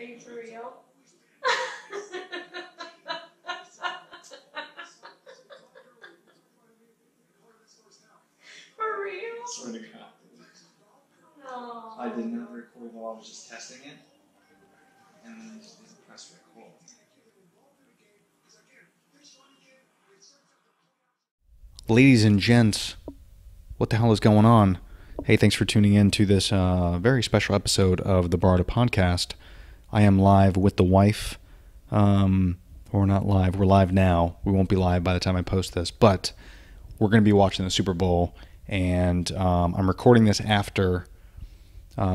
Are you for real? For real? Swear to God. No. I did not record while I was just testing it, and then I just didn't press record. Ladies and gents, what the hell is going on? Hey, thanks for tuning in to this very special episode of the Barada Podcast. I am live with the wife. We're not live. We're live now. We won't be live by the time I post this, but we're going to be watching the Super Bowl, and I'm recording this after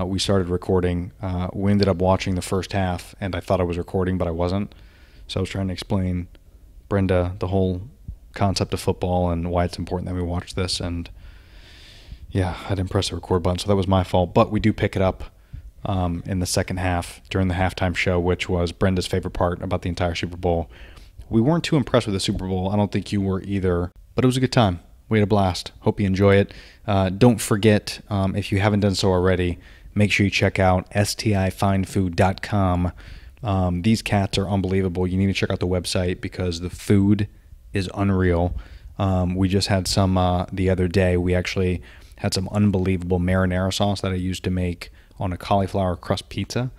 we started recording. We ended up watching the first half, and I thought I was recording, but I wasn't. So I was trying to explain Brenda the whole concept of football and why it's important that we watch this, and yeah, I didn't press the record button, so that was my fault. But we do pick it up in the second half during the halftime show, which was Brenda's favorite part about the entire Super Bowl. We weren't too impressed with the Super Bowl. I don't think you were either, but it was a good time. We had a blast. Hope you enjoy it. Don't forget, if you haven't done so already, make sure you check out stifinefood.com. These cats are unbelievable. You need to check out the website because the food is unreal. We just had some the other day. We actually had some unbelievable marinara sauce that I used to make on a cauliflower crust pizza,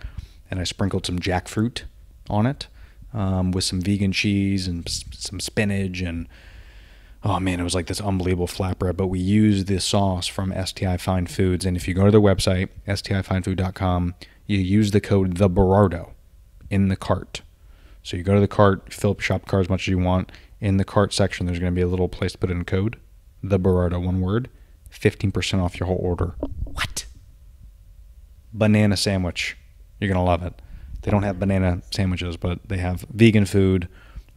and I sprinkled some jackfruit on it with some vegan cheese and some spinach, and oh man, it was like this unbelievable flatbread. But we used this sauce from STI Fine Foods, and if you go to their website, stifinefood.com, you use the code THEBARADO in the cart. So you go to the cart, fill up your shop cart as much as you want. In the cart section, there's going to be a little place to put in a code, THEBARADO, one word, 15% off your whole order. What? Banana sandwich. You're going to love it. They don't have banana sandwiches, but they have vegan food.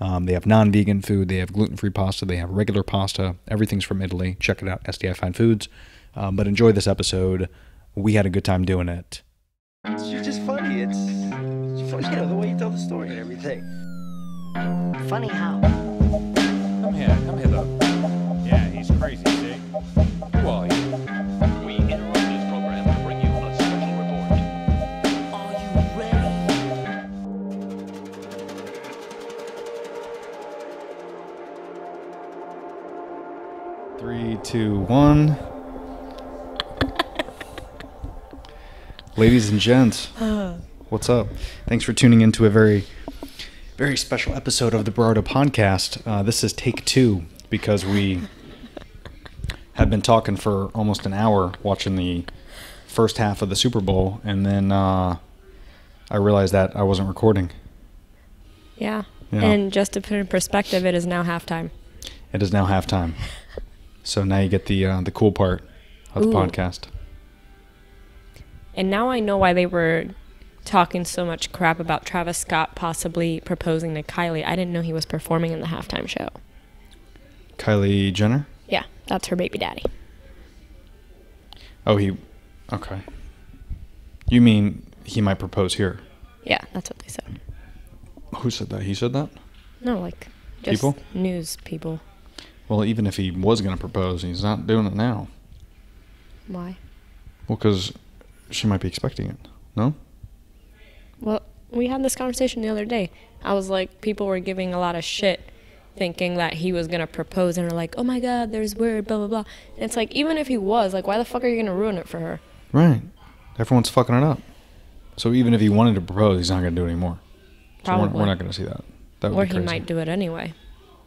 They have non-vegan food. They have gluten-free pasta. They have regular pasta. Everything's from Italy. Check it out, STI Fine Foods. But enjoy this episode. We had a good time doing it. You're just funny. It's funny, you know, the way you tell the story and everything. Funny how? Come here, though. Yeah, he's crazy, see? Who are you? We interrupt this program to bring you a special report. Are you ready? 3, 2, 1. Ladies and gents, what's up? Thanks for tuning in to a very, very special episode of the Barada Podcast. This is take 2 because we have been talking for almost an hour watching the first half of the Super Bowl, and then I realized that I wasn't recording. Yeah. Yeah. And just to put in perspective, it is now halftime. It is now halftime. So now you get the cool part of the Ooh. podcast. And now I know why they were talking so much crap about Travis Scott possibly proposing to Kylie. I didn't know he was performing in the halftime show. Kylie Jenner? Yeah, that's her baby daddy. Oh, okay. You mean he might propose here? Yeah, that's what they said. Who said that? He said that? No, like, just People? news people. Well, even if he was going to propose, he's not doing it now. Why? Well, because she might be expecting it. No? Well, we had this conversation the other day. I was like, people were giving a lot of shit thinking that he was going to propose, and are like, oh my God, there's word, blah, blah, blah. And it's like, even if he was, like, why the fuck are you going to ruin it for her? Right. Everyone's fucking it up. So even if he wanted to propose, he's not going to do it anymore. So Probably. we're not going to see that. That would Or be he crazy. might do it anyway,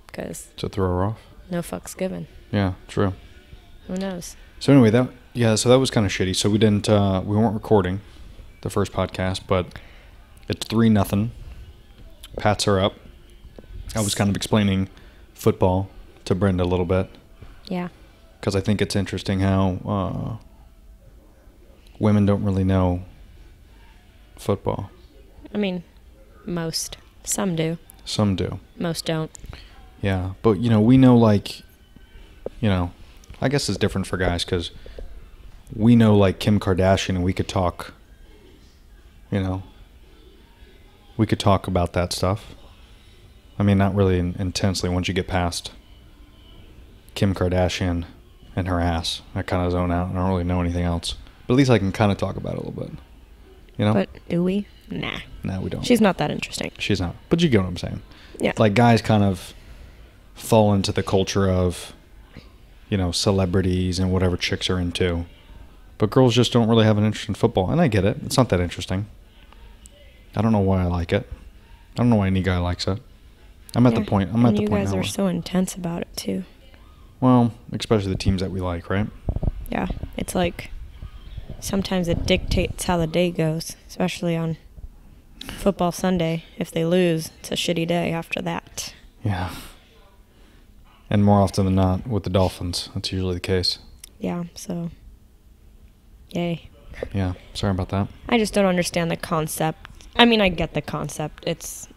because To throw her off? no fucks given. Yeah, true. Who knows? So anyway, so that was kind of shitty. So we weren't recording the first podcast, but it's 3-0. Pats are up. I was kind of explaining football to Brenda a little bit Yeah. because I think it's interesting how women don't really know football. I mean, most. Some do. Some do. Most don't. Yeah, but we know, like, I guess it's different for guys because we know, like, Kim Kardashian, and we could talk, we could talk about that stuff. I mean, not really intensely once you get past Kim Kardashian and her ass. I kind of zone out. I don't really know anything else. But at least I can kind of talk about it a little bit. You know? But do we? Nah. No, we don't. She's not that interesting. She's not. But you get what I'm saying. Yeah. It's like guys kind of fall into the culture of, you know, celebrities and whatever chicks are into. But girls just don't really have an interest in football. And I get it. It's not that interesting. I don't know why I like it. I don't know why any guy likes it. I'm at the point. I'm at the you point guys now. are where- so intense about it too. Well, especially the teams that we like, right? Yeah. It's like sometimes it dictates how the day goes, especially on football Sunday. If they lose, it's a shitty day after that. Yeah. And more often than not, with the Dolphins, that's usually the case. Yeah, so yay. Yeah. Sorry about that. I just don't understand the concept. I mean, I get the concept. It's,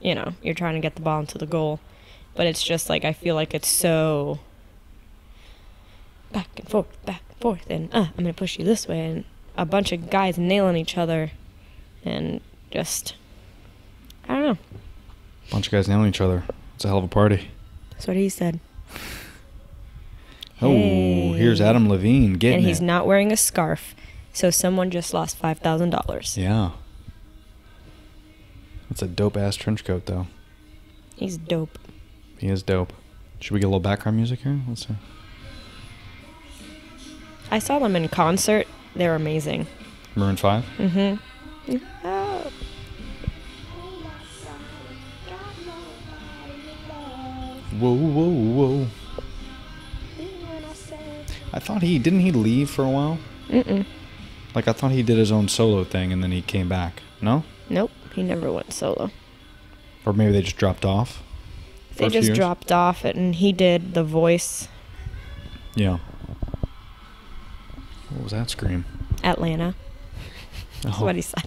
you know, you're trying to get the ball into the goal. But it's just like, I feel like it's so back and forth, and I'm going to push you this way, and a bunch of guys nailing each other, and just, I don't know. Bunch of guys nailing each other. It's a hell of a party. That's what he said. Oh, here's Hey. Adam Levine getting And he's it. not wearing a scarf, so someone just lost $5,000. Yeah. That's a dope-ass trench coat, though. He's dope. He is dope. Should we get a little background music here? Let's see. I saw them in concert. They're amazing. Maroon 5? Mm-hmm. Oh. Whoa, whoa, whoa. I thought didn't he leave for a while? Mm-mm. Like, I thought he did his own solo thing and then he came back. No? Nope. He never went solo. Or maybe they just dropped off? They for a few just years? dropped off, and he did The Voice, Yeah. What was that scream? Atlanta. That's Oh. what he said.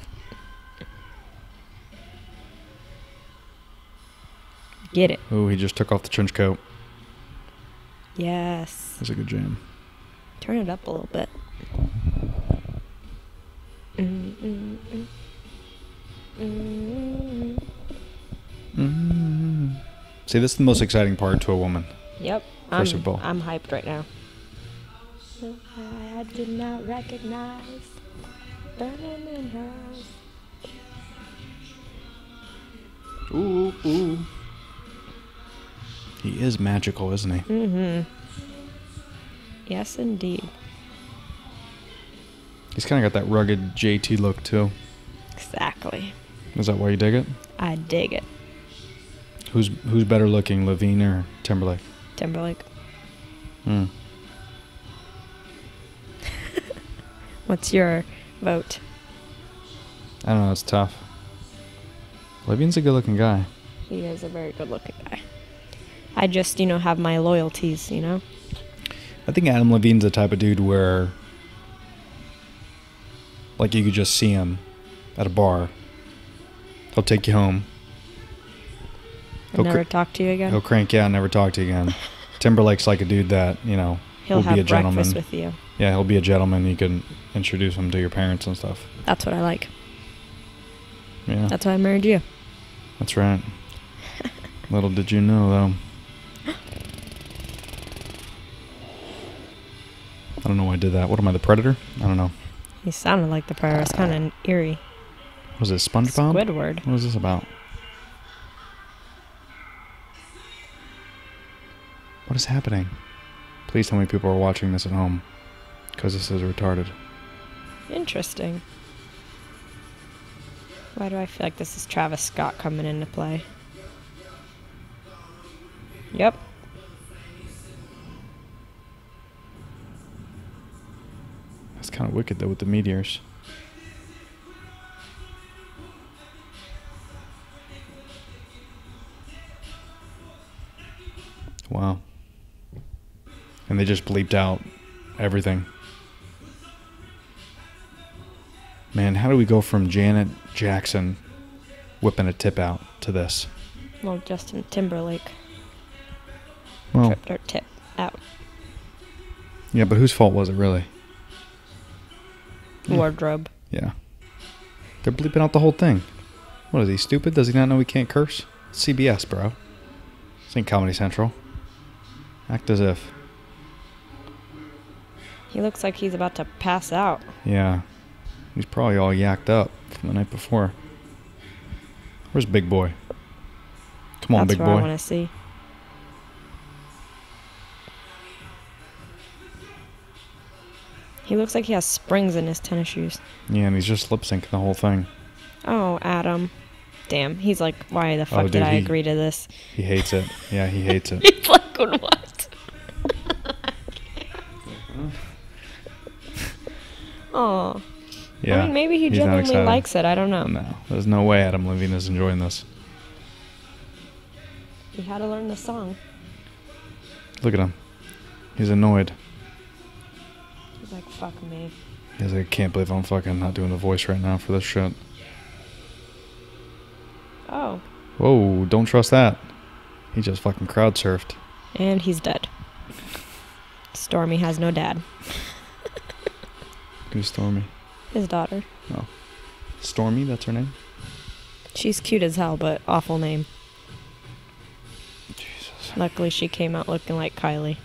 Get it. Oh, he just took off the trench coat. Yes. That's a good jam. Turn it up a little bit. Mm-mm-mm. Mm-mm. Mm. See, this is the most exciting part to a woman. Yep. For Super Bowl. I'm hyped right now. I did not recognize burning in her eyes. Ooh, ooh. He is magical, isn't he? Mm-hmm. Yes, indeed. He's kind of got that rugged JT look, too. Exactly. Is that why you dig it? I dig it. Who's better looking, Levine or Timberlake? Timberlake. Hmm. What's your vote? I don't know. It's tough. Levine's a good-looking guy. He is a very good looking guy. I just, have my loyalties, I think Adam Levine's the type of dude where, like, you could just see him at a bar. He'll take you home. I'll never talk to you again. He'll crank you out and never talk to you again. Timberlake's like a dude that, He'll will have be a gentleman. breakfast with you. Yeah, he'll be a gentleman. You can introduce him to your parents and stuff. That's what I like. Yeah, That's why I married you. that's right. Little did you know, though. I don't know why I did that. What am I, the Predator? I don't know. He sounded like the Predator. It's kind of eerie. Was it SpongeBob? Squidward. What was this about? What is happening? Please tell me people are watching this at home, because this is retarded. Interesting. Why do I feel like this is Travis Scott coming into play? Yep. That's kind of wicked, though, with the meteors. Wow. And they just bleeped out everything. Man, how do we go from Janet Jackson whipping a tip out to this? Well, Justin Timberlake Well, tripped her tip out. yeah, but whose fault was it, really? Wardrobe. Yeah. They're bleeping out the whole thing. What is he, stupid? Does he not know he can't curse? It's CBS, bro. This ain't Comedy Central. Act as if. He looks like he's about to pass out. Yeah. He's probably all yacked up from the night before. Where's Big Boy? Come on, That's Big what I Boy. want to see. He looks like he has springs in his tennis shoes. Yeah, and he's just lip syncing the whole thing. Oh, Adam. Damn. He's like, why the fuck dude, did I he- agree to this? He hates it. Yeah, he hates it. He's like, what? Oh. Yeah. I mean, maybe he he's not genuinely excited. likes it. I don't know. No, there's no way Adam Levine is enjoying this. He had to learn the song. Look at him. He's annoyed. He's like, fuck me. He's like, I can't believe I'm fucking not doing the voice right now for this shit. Oh. Whoa, don't trust that. He just fucking crowd surfed. And he's dead. Stormy has no dad. Who's Stormy? His daughter. Oh. Stormy, that's her name? She's cute as hell, but awful name. Jesus. Luckily, she came out looking like Kylie.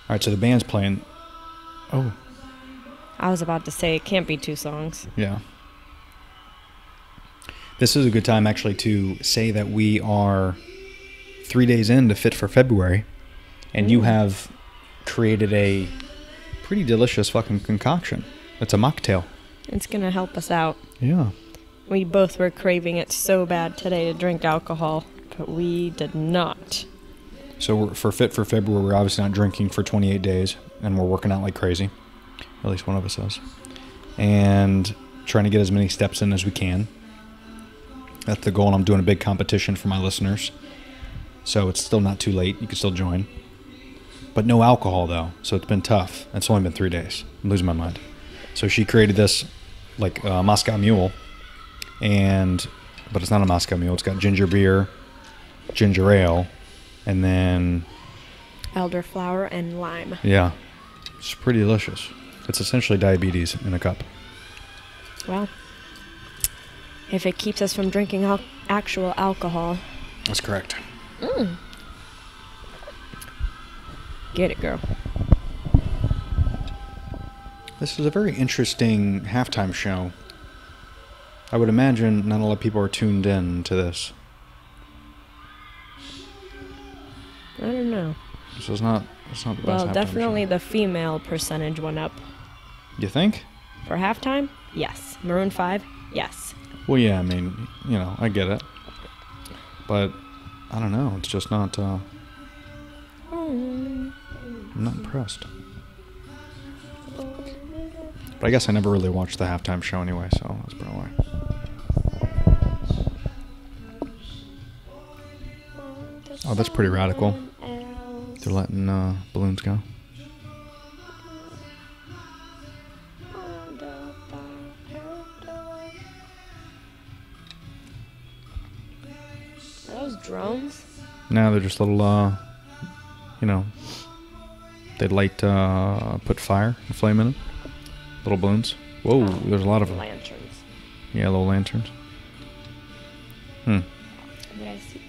Alright, so the band's playing. Oh, I was about to say, it can't be 2 songs. yeah. This is a good time, actually, to say that we are 3 days into Fit for February, and you have created a pretty delicious fucking concoction. It's a mocktail. It's gonna help us out. Yeah. We both were craving it so bad today to drink alcohol, but we did not. So for Fit for February, we're obviously not drinking for 28 days, and we're working out like crazy. At least one of us is. And trying to get as many steps in as we can. That's the goal, and I'm doing a big competition for my listeners. So it's still not too late. You can still join. But no alcohol, though, so it's been tough. It's only been 3 days. I'm losing my mind. So she created this, like, Moscow Mule, but it's not a Moscow Mule. It's got ginger beer, ginger ale, and then, Elderflower and lime. yeah, it's pretty delicious. It's essentially diabetes in a cup. Well, if it keeps us from drinking actual alcohol, That's correct. get it, girl. This is a very interesting halftime show. I would imagine not a lot of people are tuned in to this. I don't know. This is not. It's not the best. Well, halftime definitely show. the female percentage went up. You think? For halftime? Yes. Maroon 5? Yes. Well, yeah. I mean, you know, I get it, but I don't know. It's just not. I'm not impressed. But I guess I never really watched the halftime show anyway, so that's probably why. Oh, that's pretty radical. They're letting balloons go. Are those drones? No, they're just little, you know, they'd light, put fire, and flame in it. Little balloons. Whoa, there's a lot of them. Lanterns. Yeah, little lanterns. Did I see?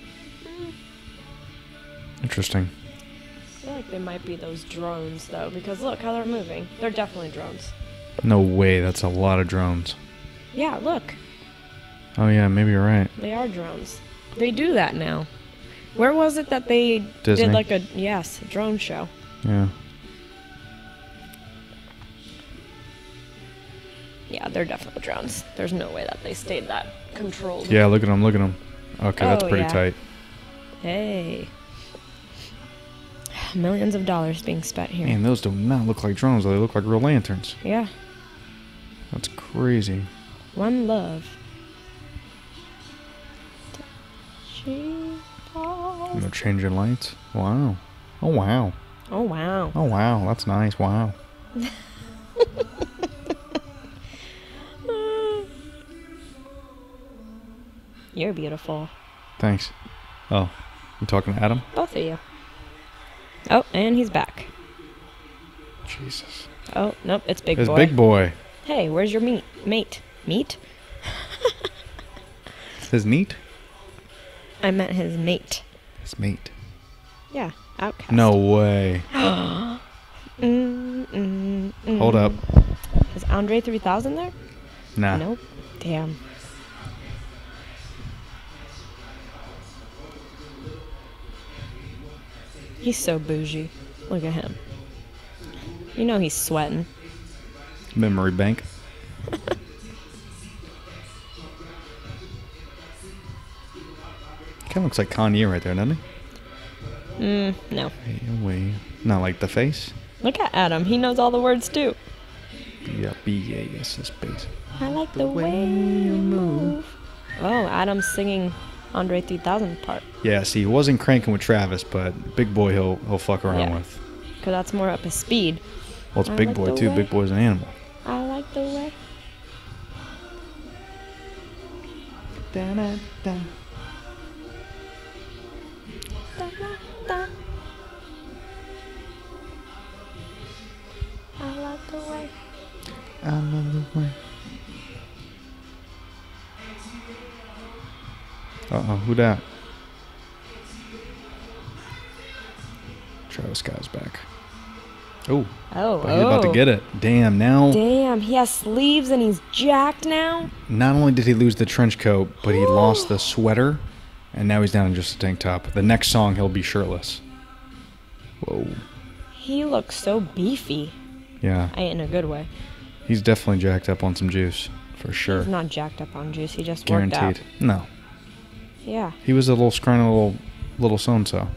Interesting. I feel like they might be those drones, though, because look how they're moving. They're definitely drones. No way, that's a lot of drones. Yeah, look. Oh yeah, maybe you're right. They are drones. They do that now. Where was it that they Disney? did like a drone show? Yeah. Yeah, they're definitely drones. There's no way that they stayed that controlled. Yeah, look at them, look at them. Okay, that's Oh, pretty yeah. tight. Hey. Millions of dollars being spent here. Man, those do not look like drones, though. They look like real lanterns. Yeah. That's crazy. One love. She falls. And they're changing lights. Wow. Oh, wow. Oh, wow. Oh, wow. That's nice. Wow. You're beautiful. Thanks. Oh, you talking to Adam? Both of you. Oh, and he's back. Jesus. Oh, nope, it's Big It's Boy. Big Boy. Hey, where's your mate? Meat? His neat? I meant his mate. His mate. Yeah, outcast. No way. Hold up. His Andre 3000 there? Nah. Nope. Damn. He's so bougie. Look at him. You know he's sweating. Memory bank. Kind of looks like Kanye right there, doesn't he? No. Hey, away. Not like the face. Look at Adam. He knows all the words too. Yeah, B-A-S space. I like the way you move. Oh, Adam's singing Andre 3000 part. Yeah, see, he wasn't cranking with Travis, but Big Boy he'll fuck around Yeah. with. Because that's more up his speed. Well, it's I Big like Boy the too. way- Big Boy's an animal. I like the way. Da-da-da. Da, da. I like the way. I love the way. Uh-oh, who dat? Travis Scott's back. Oh, Oh, but he's about to get it. Damn, now Damn, he has sleeves and he's jacked now. not only did he lose the trench coat, but he lost the sweater, and now he's down in just a tank top. The next song, he'll be shirtless. Whoa. He looks so beefy. Yeah, In a good way. he's definitely jacked up on some juice, for sure. He's not jacked up on juice. He just worked out. Guaranteed. No, Yeah. he was a little scrawny little so-and-so.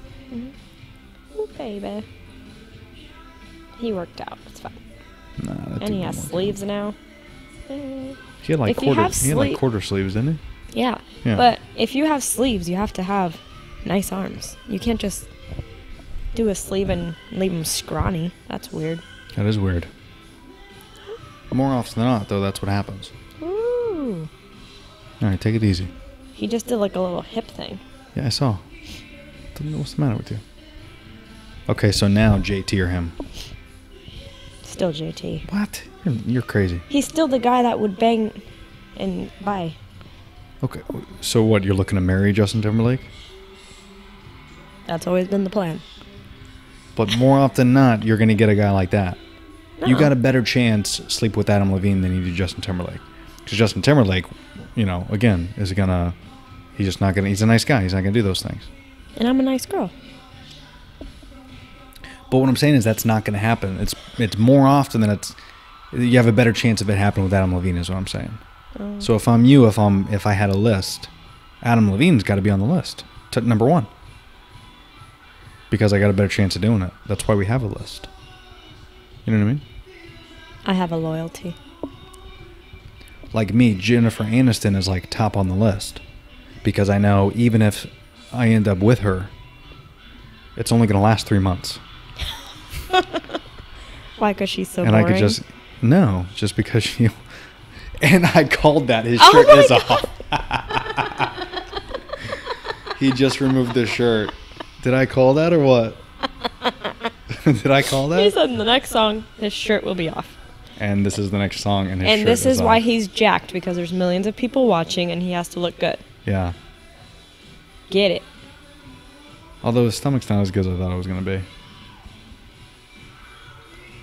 Ooh, baby. He worked out. It's fine. Nah, that And he didn't has work. sleeves now. Eh. He had like If you have quarter sleeves, didn't he? Yeah. Yeah. But if you have sleeves, you have to have nice arms. You can't just do a sleeve and leave them scrawny. That's weird. That is weird. More often than not, though, that's what happens. Ooh. All right, take it easy. He just did like a little hip thing. Yeah, I saw. What's the matter with you? Okay, so now JT or him. Still JT. What? You're crazy. He's still the guy that would bang and buy. Okay, so what? You're looking to marry Justin Timberlake? That's always been the plan. But more often than not, you're going to get a guy like that. You No. got a better chance sleep with Adam Levine than you do Justin Timberlake. Because Justin Timberlake, you know, again, is going to... He's just not going to... He's a nice guy. He's not going to do those things. And I'm a nice girl. But what I'm saying is that's not going to happen. It's more often than it's... You have a better chance of it happening with Adam Levine is what I'm saying. So if I'm you, if I had a list, Adam Levine's got to be on the list. Number one. Because I got a better chance of doing it. That's why we have a list. You know what I mean? I have a loyalty. Like me, Jennifer Aniston is like top on the list. Because I know even if I end up with her, it's only going to last 3 months. Why? Because she's so And boring? I could just... No, just because she... And I called that. His Oh shirt my is God. off. He just removed the shirt. Did I call that or what? Did I call He that? said in the next song, his shirt will be off. And this is the next song, and his And shirt this is off. why he's jacked, because there's millions of people watching and he has to look good. Yeah. Get it. Although his stomach's not as good as I thought it was going to be.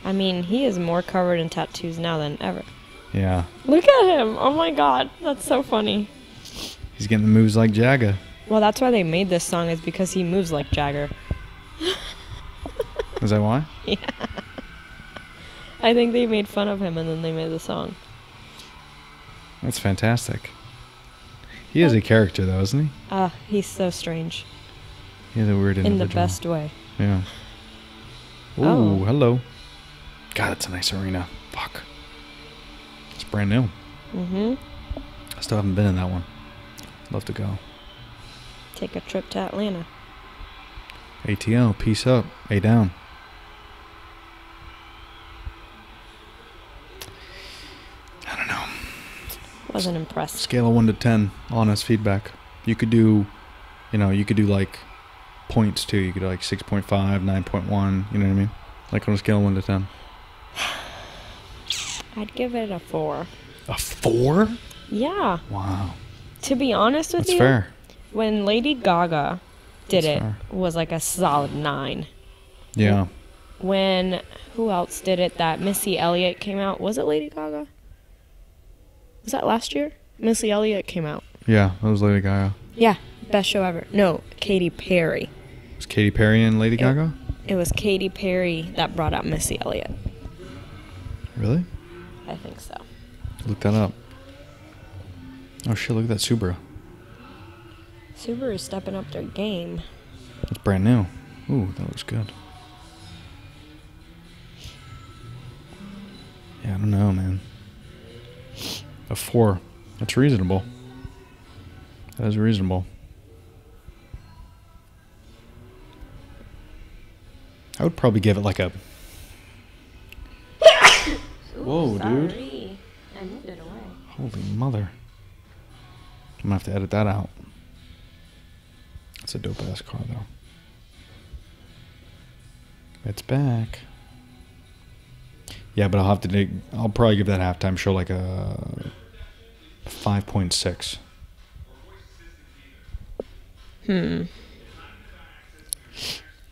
I mean, he is more covered in tattoos now than ever. Yeah. Look at him. Oh my god. That's so funny. He's getting the moves like Jagga. Well, that's why they made this song, is because he moves like Jagger. Is that why? I think they made fun of him and then they made the song. That's fantastic. He is a character, though, isn't he? He's so strange. He's a weird individual. In the best way. Yeah. Ooh, Oh. hello. God, it's a nice arena. Fuck. It's brand new. Mm-hmm. I still haven't been in that one. Love to go. Take a trip to Atlanta. ATL, peace up. A down. I don't know. Wasn't impressed. Scale of 1 to 10, honest feedback. You could do, you could do like points too. You could do like 6.5, 9.1, you know what I mean? Like on a scale of 1 to 10. I'd give it a 4. A 4? Yeah. Wow. To be honest with That's you, fair. when Lady Gaga did That's it, fair. was like a solid 9. Yeah. when, who else did it that Missy Elliott came out? Was it Lady Gaga? Was that last year? Missy Elliott came out. Yeah, that was Lady Gaga. Yeah, best show ever. No, Katy Perry. Was Katy Perry and Lady Gaga? It was Katy Perry that brought out Missy Elliott. Really? I think so. Look that up. Oh shit, look at that Subaru. Subaru is stepping up their game. It's brand new. Ooh, that looks good. Yeah, I don't know, man. A 4. That's reasonable. That is reasonable. I would probably give it like a... Whoa, dude. I moved it away. Holy mother. I'm gonna have to edit that out. It's a dope ass car though. It's back. Yeah, but I'll have to dig. I'll probably give that halftime show like a 5.6.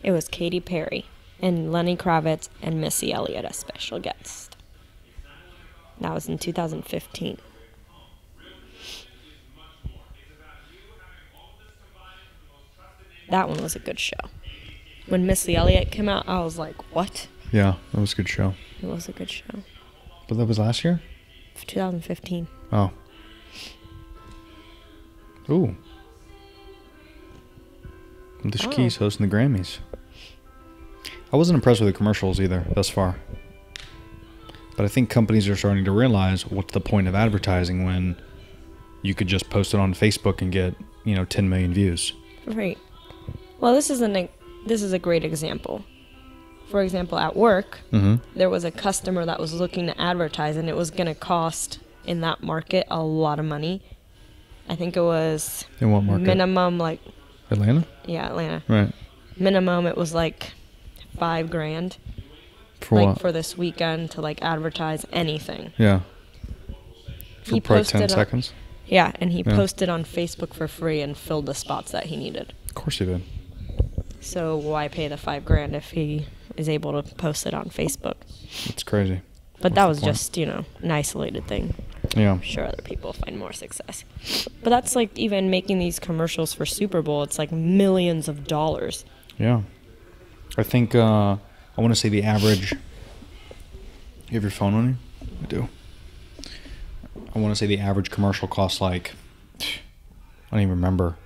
It was Katy Perry and Lenny Kravitz and Missy Elliott as special guest. That was in 2015. That one was a good show. When Missy Elliott came out, I was like, what? Yeah, that was a good show. It was a good show. But that was last year? 2015. Oh. Ooh. The Keys hosting the Grammys. I wasn't impressed with the commercials either thus far. But I think companies are starting to realize what's the point of advertising when you could just post it on Facebook and get, 10 million views. Right. Well, this is a great example. For example, at work, there was a customer that was looking to advertise, and it was going to cost, in that market, a lot of money. I think it was... In what market? Minimum, like... Atlanta? Yeah, Atlanta. Right. Minimum, it was like $5,000. For like what? for this weekend to like advertise anything. Yeah. For He probably posted 10 seconds? Yeah, and he posted on Facebook for free and filled the spots that he needed. Of course he did. So why pay the $5,000 if he is able to post it on Facebook? It's crazy. But that was just, an isolated thing. Yeah. I'm sure other people find more success. But that's like even making these commercials for Super Bowl, it's like millions of dollars. Yeah. I think, I want to say the average... You have your phone on you? I do. I want to say the average commercial costs like... I don't even remember.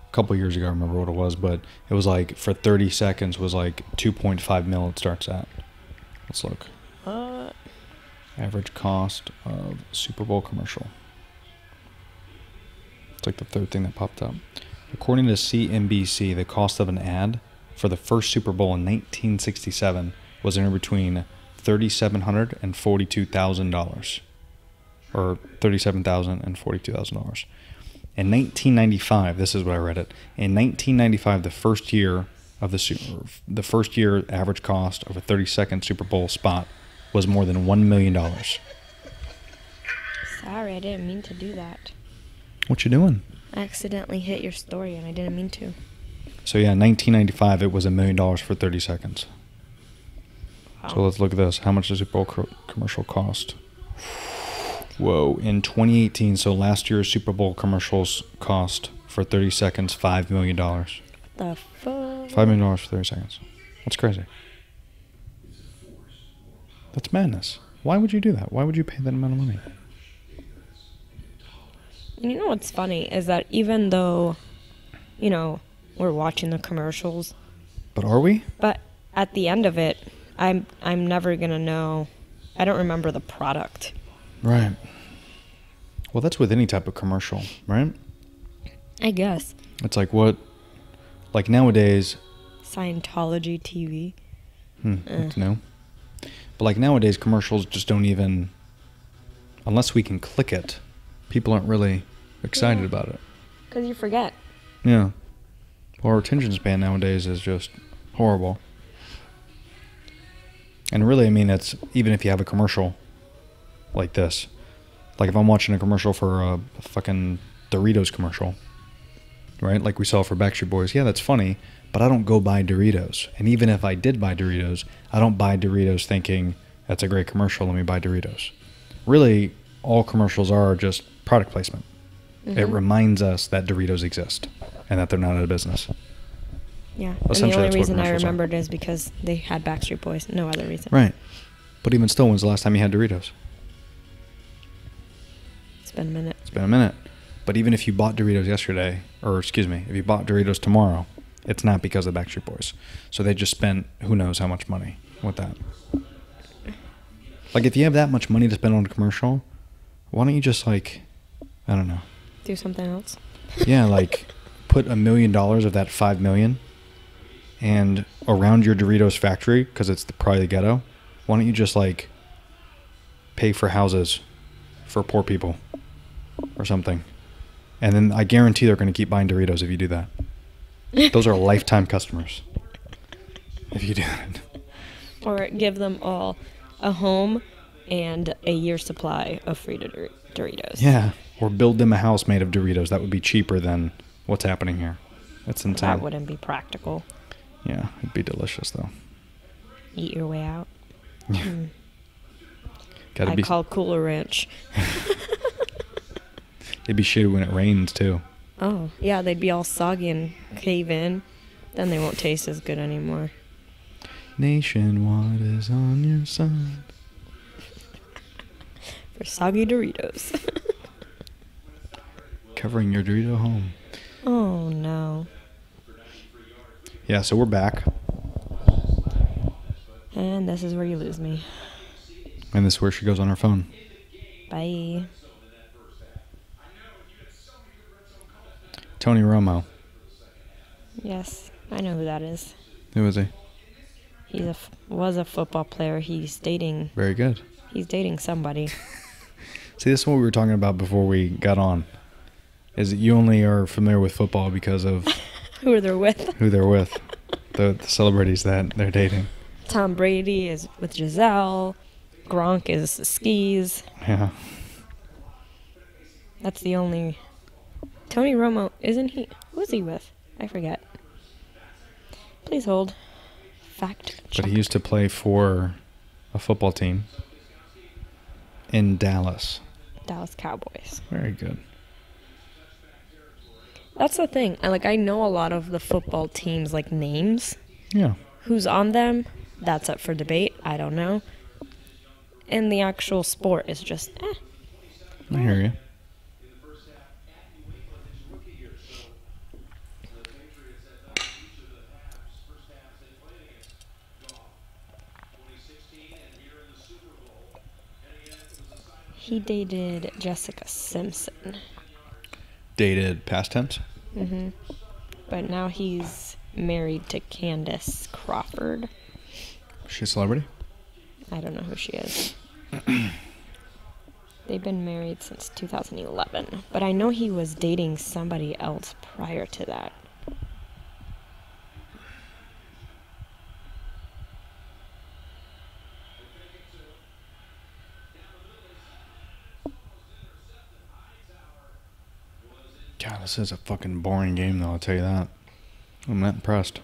A couple years ago I remember what it was, but it was like, for 30 seconds was like 2.5 mil it starts at. Let's look. Average cost of Super Bowl commercial. It's like the third thing that popped up. According to CNBC, the cost of an ad for the first Super Bowl in 1967 was in between $3,700 and $42,000, or $37,000 and $42,000. In 1995, this is what I read it. In 1995, the first year average cost of a 30-second Super Bowl spot was more than $1 million. Sorry, I didn't mean to do that. What you doing? I accidentally hit your story and I didn't mean to. So yeah, in 1995, it was $1 million for 30 seconds. Wow. So let's look at this. How much does a Super Bowl commercial cost? Whoa. In 2018, so last year's Super Bowl commercials cost for 30 seconds $5 million. The fuck? $5 million for 30 seconds. That's crazy. That's madness. Why would you do that? Why would you pay that amount of money? You know what's funny is that even though, we're watching the commercials, But are we? but at the end of it, I'm never gonna know. I don't remember the product. Right. Well, that's with any type of commercial, right? I guess. It's like what? Like nowadays... Scientology TV. That's new. But like nowadays, commercials just don't even... Unless we can click it, people aren't really excited about it. Because you forget. Yeah. Well, our attention span nowadays is just horrible. And really, I mean, it's even if you have a commercial like this. Like if I'm watching a commercial for a fucking Doritos commercial, right? Like we saw for Backstreet Boys. Yeah, that's funny, but I don't go buy Doritos. And even if I did buy Doritos, I don't buy Doritos thinking that's a great commercial, let me buy Doritos. Really, all commercials are just product placement. It reminds us that Doritos exist and that they're not out of business. Yeah. And the Essentially, only that's what reason I commercials are. remembered is because they had Backstreet Boys. No other reason. Right. But even still, when's the last time you had Doritos? It's been a minute. It's been a minute. But even if you bought Doritos yesterday, or excuse me, if you bought Doritos tomorrow, it's not because of Backstreet Boys. So they just spent who knows how much money with that. Like, if you have that much money to spend on a commercial, why don't you just, like, I don't know. Do something else. Yeah, like, put $1 million of that $5 million and around your Doritos factory, because it's probably the ghetto, why don't you just, like, pay for houses for poor people or something? And then I guarantee they're going to keep buying Doritos if you do that. Those are lifetime customers if you do that. Or give them all a home and a year's supply of free Doritos. Yeah, or build them a house made of Doritos. That would be cheaper than what's happening here. That's insane. That wouldn't be practical. Yeah, it'd be delicious though. Eat your way out. Gotta I be. call Cooler Ranch. It'd be shitty when it rains too. Oh, yeah, they'd be all soggy and cave in. Then they won't taste as good anymore. Nation, what is on your side? For soggy Doritos. Covering your Dorito home. Oh, no. Yeah, so we're back. And this is where you lose me. And this is where she goes on her phone. Bye. Tony Romo. Yes, I know who that is. Who is he? He was a football player. He's dating Very good. somebody. See, this is what we were talking about before we got on. Is that you only are familiar with football because of Who they're with. who they're with. The celebrities that they're dating. Tom Brady is with Giselle. Gronk is skis. Yeah. That's the only... Tony Romo, isn't he? Who's he with? I forget. Please hold. Fact check. But he used to play for a football team in Dallas. Dallas Cowboys. Very good. That's the thing. I know a lot of the football teams, names. Yeah. Who's on them? That's up for debate. I don't know. And the actual sport is just, I hear you. He dated Jessica Simpson. Dated past tense? Mm-hmm. But now he's married to Candace Crawford. She a celebrity? I don't know who she is. They've been married since 2011. But I know he was dating somebody else prior to that. God, this is a fucking boring game, though, I'll tell you that. I'm not impressed.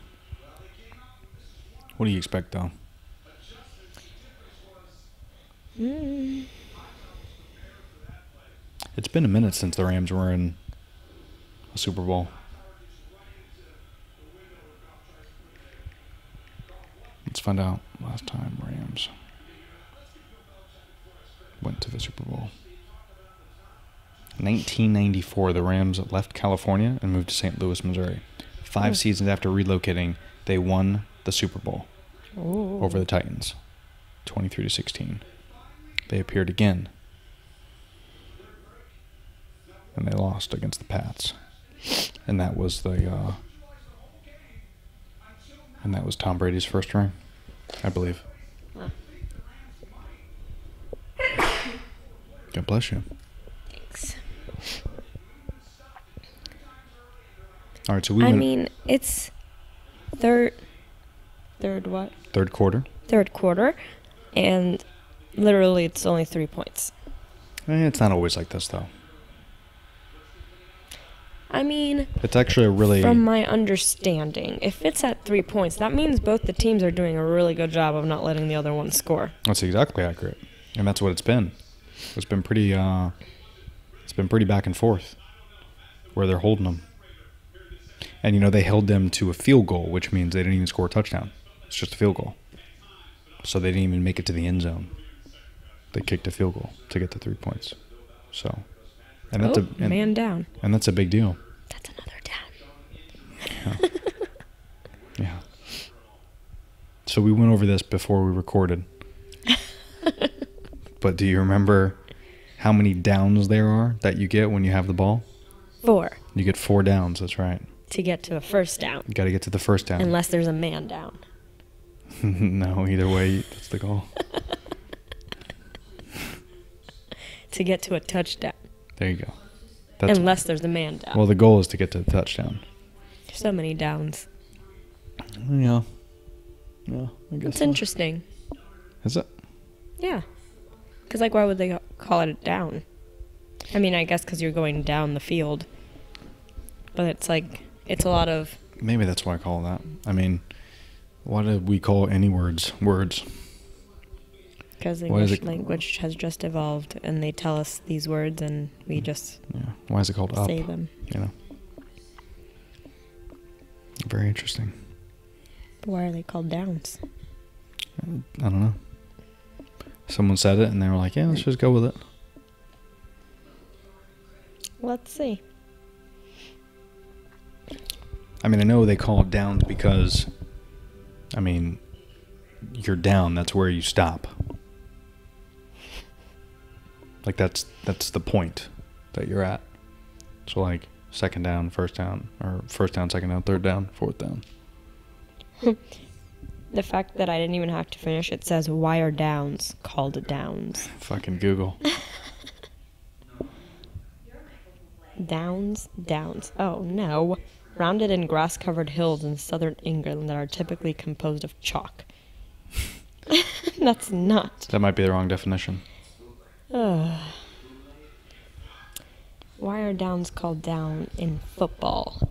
What do you expect, though? It's been a minute since the Rams were in a Super Bowl. Let's find out. Last time Rams went to the Super Bowl. 1994, the Rams left California and moved to St. Louis, Missouri. 5 seasons after relocating, they won the Super Bowl over the Titans, 23-16. They appeared again, and they lost against the Pats, and that was Tom Brady's first ring, I believe. God bless you. Thanks. All right, so we went it's third what? third quarter. Third quarter, and literally it's only 3 points. It's not always like this, though. I mean, It's actually a really... from my understanding, if it's at 3 points, that means both the teams are doing a really good job of not letting the other one score. That's exactly accurate. And that's what it's been. It's been pretty back and forth where they're holding them. And, you know, they held them to a field goal, which means they didn't even score a touchdown. It's just a field goal. So they didn't even make it to the end zone. They kicked a field goal to get to 3 points. So, and that's man down. And that's a big deal. That's another down. Yeah. Yeah. So we went over this before we recorded. But do you remember how many downs there are that you get when you have the ball? 4 You get 4 downs, that's right. to get to a first down. You got to get to the first down. Unless there's a man down. No, either way, that's the goal. To get to a touchdown. There you go. That's, Unless there's a man down. well, the goal is to get to the touchdown. So many downs. Yeah. Yeah, I guess It's so. interesting. Is it? Yeah. Because, like, why would they call it a down? I mean, I guess because you're going down the field. But it's like, it's a lot of... Maybe that's why I call it that. I mean, why do we call any words words? Because Why is English it- language has just evolved, and they tell us these words, and we just Yeah. Why is it called up? say them. You know? Very interesting. But why are they called downs? I don't know. Someone said it, and they were like, yeah, let's just go with it. Let's see. I mean, I know they call it downs because, I mean, you're down. That's where you stop. Like, that's the point that you're at. So, like, second down, first down, or first down, second down, third down, fourth down. The fact that I didn't even have to finish it says, why are downs called downs? Fucking Google. Downs? Downs. Oh, no. Rounded and grass-covered hills in southern England that are typically composed of chalk. That's not. That might be the wrong definition. Ugh. Why are downs called down in football?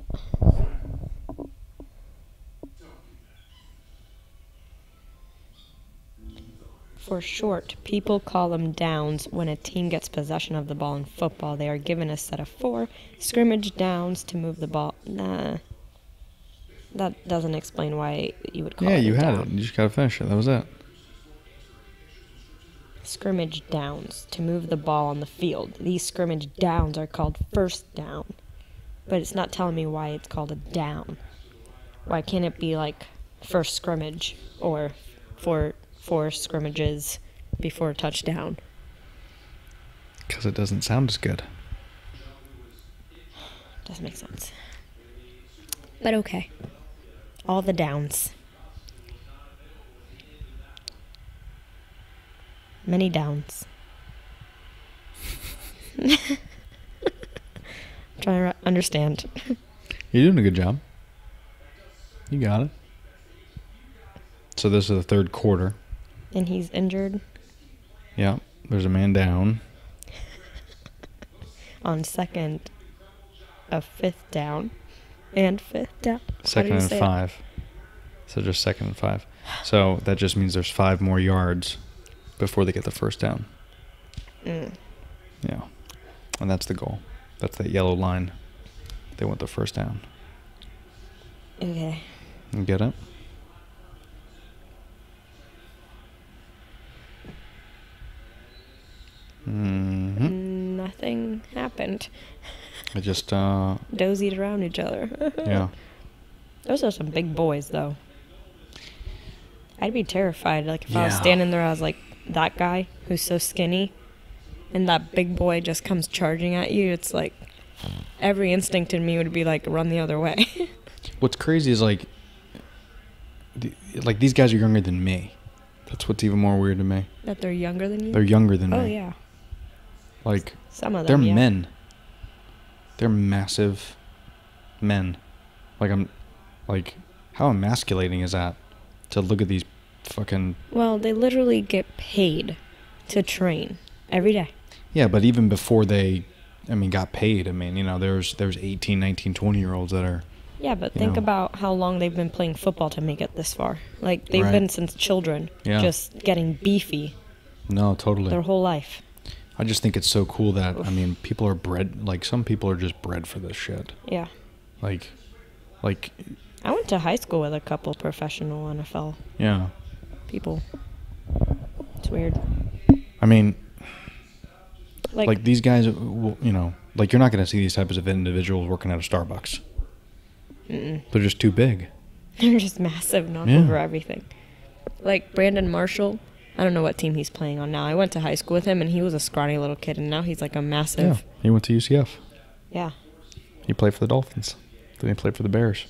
For short, people call them downs when a team gets possession of the ball in football. They are given a set of 4 scrimmage downs to move the ball. Nah. That doesn't explain why you would call it Yeah, a you had down. it. You just gotta finish it. That was it. Scrimmage downs to move the ball on the field. These scrimmage downs are called first down. But it's not telling me why it's called a down. Why can't it be like first scrimmage or four scrimmages before touchdown? Because it doesn't sound as good. Doesn't make sense. But okay. All the downs. Many downs. Trying to understand. You're doing a good job. You got it. So this is the third quarter. And he's injured Yeah, there's a man down. on second of 5th down. And 5th down. How do Second you and say it? 5. So just second and 5. So that just means there's 5 more yards before they get the first down. Mm. Yeah. And that's the goal. That's that yellow line. They want the first down. Okay. You get it? Mm-hmm. Nothing happened. I just, Dozied around each other. yeah. Those are some big boys, though. I'd be terrified. Like, if I was Yeah. standing there, I was like, that guy who's so skinny, and that big boy just comes charging at you. It's like, every instinct in me would be like, run the other way. What's crazy is, like these guys are younger than me. That's what's even more weird to me. That they're younger than you? They're younger than Oh, me. yeah. Like, Some of they're them, yeah. men. They're massive men. How emasculating is that? To look at these fucking... Well, they literally get paid to train every day. Yeah, but even before they I mean, got paid. I mean, you know, there's 18, 19, 20-year-olds that are. Yeah, but You think know. about how long they've been playing football to make it this far. Like, they've Right. been since children, Yeah. just getting beefy No, totally. their whole life. I just think it's so cool that, I mean, people are bred, like, some people are just bred for this shit. Yeah. Like, I went to high school with a couple professional NFL yeah. people. It's weird. I mean, Like, like these guys, you know, like you're not going to see these types of individuals working at a Starbucks. They're just too big. they're just massive, knock Yeah. over everything. Like, Brandon Marshall, I don't know what team he's playing on now. I went to high school with him, and he was a scrawny little kid, and now he's like a Yeah. massive. He went to UCF. Yeah. He played for the Dolphins. Then he played for the Bears.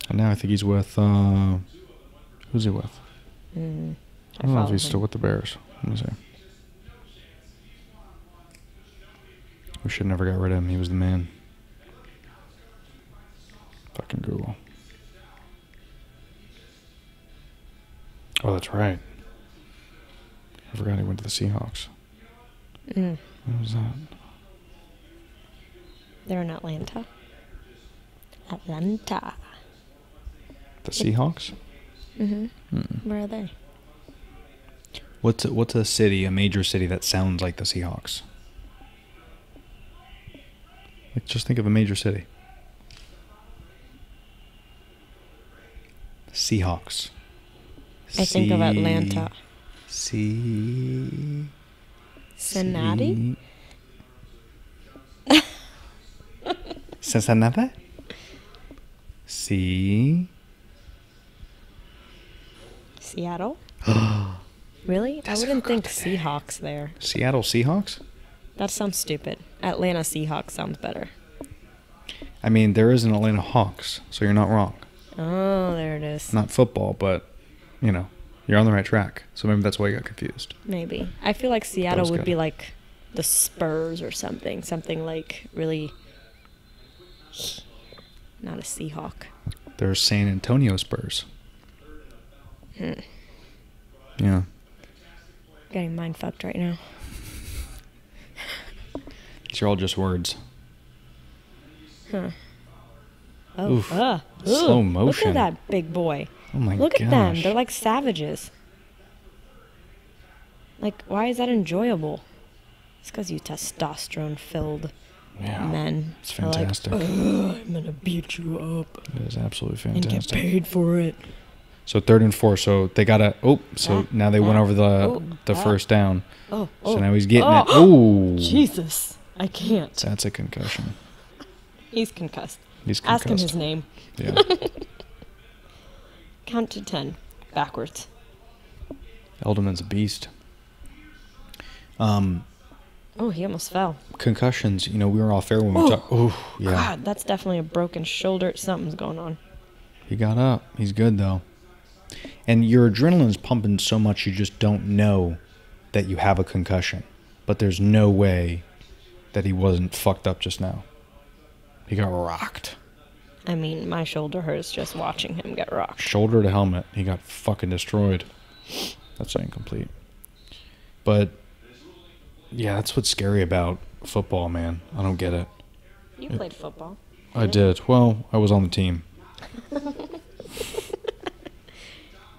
And now I think he's with, who's he with? I don't know if he's still with the Bears. Let me see. We should never got rid of him. He was the man. Fucking Google. Oh, that's right. I forgot he went to the Seahawks. Mm. What was that? They're in Atlanta. Atlanta. The Seahawks? Where are they? What's a city, a major city that sounds like the Seahawks? Like, just think of a major city. Seahawks. I think of Atlanta. Cincinnati? Cincinnati? Seattle? Really? I wouldn't think Seahawks there. Seattle Seahawks? That sounds stupid. Atlanta Seahawks sounds better. I mean, there is an Atlanta Hawks, so you're not wrong. Oh, there it is. Not football, but, you know, you're on the right track. So maybe that's why you got confused. Maybe. I feel like Seattle was would good. be like the Spurs or something. Something like really. Not a Seahawk. There's San Antonio Spurs. Yeah. Getting mind fucked right now. These are all just words. Oh, Oof. Slow Look motion. at that big boy. Oh my Look at them. gosh. They're like savages. Like, why is that enjoyable? It's because you testosterone-filled Yeah. men. It's are like, fantastic. I'm gonna beat you up It is absolutely and get fantastic. paid for it. So 3rd and 4. So they got to. Oh, so now they went over the first down. Oh, So now he's getting it. oh, Ooh. Jesus, I can't. That's a concussion. He's concussed. He's Ask him concussed. his name. Yeah. Count to 10 backwards. Eldman's a beast. Oh, he almost fell. Concussions. You know, we were off air when we talked. Oh, yeah. God, that's definitely a broken shoulder. Something's going on. He got up. He's good though. And your adrenaline's pumping so much you just don't know that you have a concussion. But there's no way that he wasn't fucked up just now. He got rocked. I mean, my shoulder hurts just watching him get rocked. Shoulder to helmet. He got fucking destroyed. That's incomplete. But yeah, that's what's scary about football, man. I don't get it. You played football. I did. Well, I was on the team.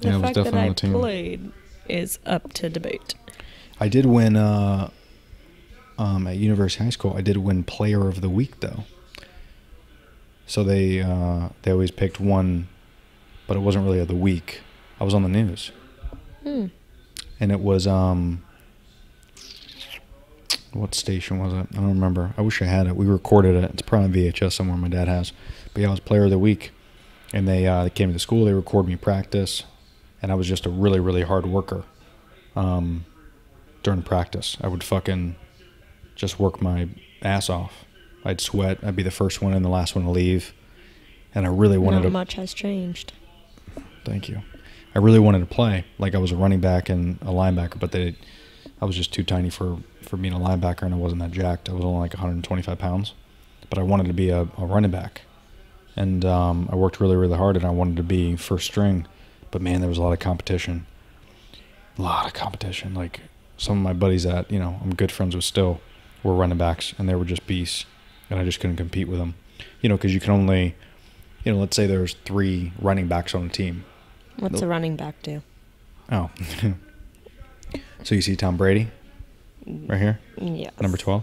Yeah, I was fact definitely that on I the team. played is up to debate. I did win at University High School. I did win Player of the Week though. So they always picked one, but it wasn't really of the week. I was on the news, and it was what station was it? I don't remember. I wish I had it. We recorded it. It's probably on VHS somewhere. My dad has. But yeah, I was Player of the Week, and they came to the school. They recorded me practice, and I was just a really really hard worker. During practice, I would fucking just work my ass off. I'd sweat. I'd be the first one and the last one to leave. And I really wanted Not to... much has changed. Thank you. I really wanted to play. Like I was a running back and a linebacker, but I was just too tiny for being a linebacker, and I wasn't that jacked. I was only like 125 pounds. But I wanted to be a running back. And I worked really, really hard, and I wanted to be first string. But man, there was a lot of competition. A lot of competition. Like some of my buddies that, I'm good friends with still, were running backs, and they were just beasts, and I just couldn't compete with them. Because you can only, let's say there's 3 running backs on a team. What's a running back do? Oh. So you see Tom Brady right here? Yes. Number 12.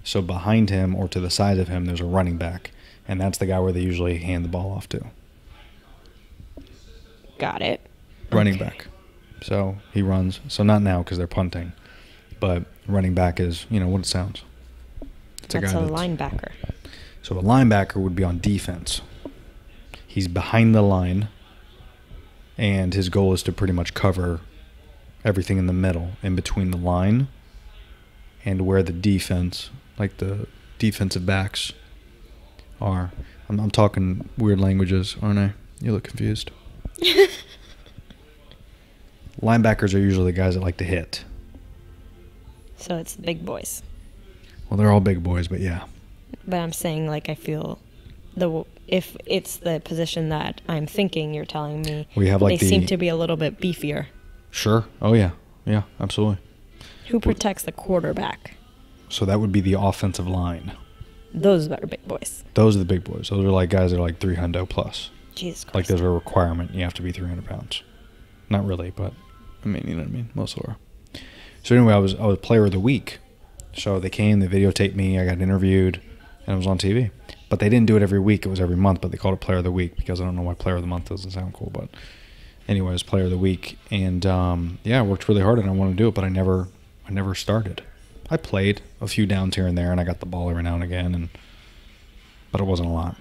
So behind him or to the side of him, there's a running back, and that's the guy where they usually hand the ball off to. Got it. Running Okay. back. So he runs. So not now because they're punting, but running back is, what it sounds. It's That's a that's linebacker. So a linebacker would be on defense. He's behind the line, and his goal is to pretty much cover everything in the middle, in between the line and where the defense, like the defensive backs, are. I'm talking weird languages, aren't I? You look confused. Linebackers are usually the guys that like to hit. So it's the big boys. Well, they're all big boys, but yeah. But I'm saying, like, I feel if it's the position that I'm thinking you're telling me, We have, like, they seem the- to be a little bit beefier. Sure. Oh, yeah. Yeah, absolutely. Who protects the quarterback? So that would be the offensive line. Those are big boys. Those are the big boys. Those are like guys that are like 300 plus. Jesus Christ. Like there's a requirement. You have to be 300 pounds. Not really, but I mean, you know what I mean? Most of them are. So anyway, I was player of the week. So they came, they videotaped me, I got interviewed, and it was on TV. But they didn't do it every week. It was every month, but they called it player of the week because I don't know why player of the month doesn't sound cool. But anyway, it was player of the week. And yeah, I worked really hard and I wanted to do it, but I never started. I played a few downs here and there, and I got the ball every now and again, but it wasn't a lot